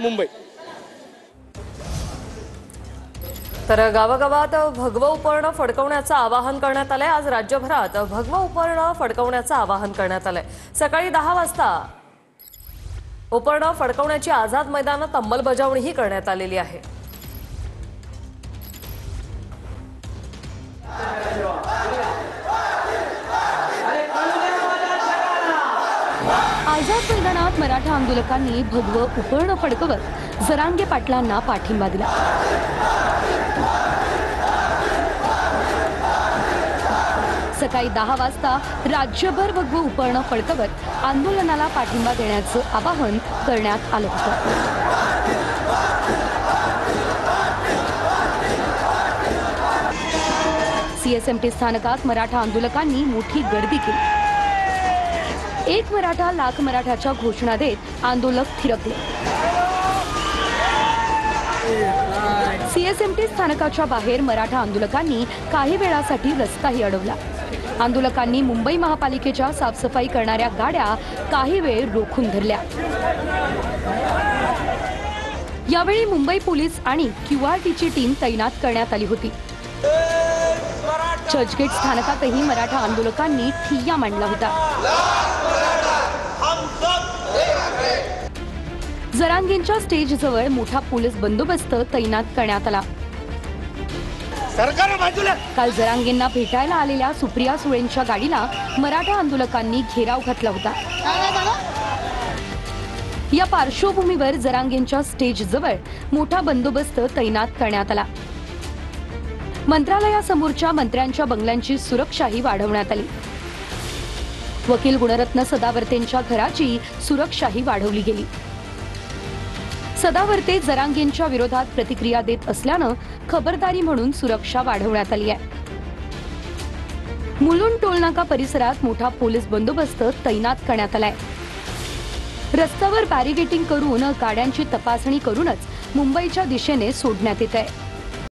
मुंबई। तर गावागावात भगवं उपरणं फडकवण्याचं आवाहन करण्यात आलंय। आज राज्यभरात भगवं उपरणं फडकवण्याचं आवाहन करण्यात आलंय। सकाळी 10 वाजता उपरणं फडकवण्याची आझाद मैदानात अंमलबजावणीही करण्यात आलेली आहे। आझाद मैदानात मराठा आंदोलकांनी भगवं उपरणं फडकवत जरांगे पाटलांना पाठिंबा दिला। सकाळी 10 वाजता राज्यभर भगवं उपरणं फडकवत आंदोलनाला पाठिंबा देण्याचं आवाहन करण्यात आलं होतं। सीएसएमटी स्थानकात मराठा आंदोलकांनी मोठी गर्दी केली। एक मराठा लाख मराठाच्या घोषणा देत आंदोलक थिरकले। सीएसएमटी स्थानकाच्या बाहेर मराठा आंदोलकांनी काही वेळासाठी रस्ताही अडवला। आंदोलकांनी मुंबई महापालिकेच्या साफसफाई करणाऱ्या गाड्या काही वेळ रोखून धरल्या। यावेळी मुंबई पोलीस आणि क्यूआरटीची टीम तैनात करण्यात आली होती। चर्चगेट स्थानकातही मराठा आंदोलकांनी ठिय्या मांडला होता। जरांगेंच्या स्टेजजवळ मोठा पोलीस बंदोबस्त तैनात करण्यात आला। काल जरांगेंना भेटायला आलेल्या सुप्रिया सुळेंच्या गाडीला मराठा आंदोलकांनी घेराव घातला होता। या पार्श्वभूमीवर जरांगेंच्या स्टेजजवळ मोठा बंदोबस्त तैनात करण्यात आला। मंत्रालयासमोरच्या मंत्र्यांच्या बंगल्यांची सुरक्षाही वाढवण्यात आली। वकील गुणरत्न सदावर्तेंच्या घराची सुरक्षाही वाढवली गेली। सदावर्ते जरांगेंच्या विरोधात प्रतिक्रिया देत असल्यानं खबरदारी म्हणून सुरक्षा वाढवण्यात आली आहे। मुलुंड टोलनाका परिसरात मोठा पोलीस बंदोबस्त तैनात करण्यात आलाय। रस्त्यावर बॅरिगेटिंग करून गाड्यांची तपासणी करूनच मुंबईच्या दिशेने सोडण्यात येत आहे।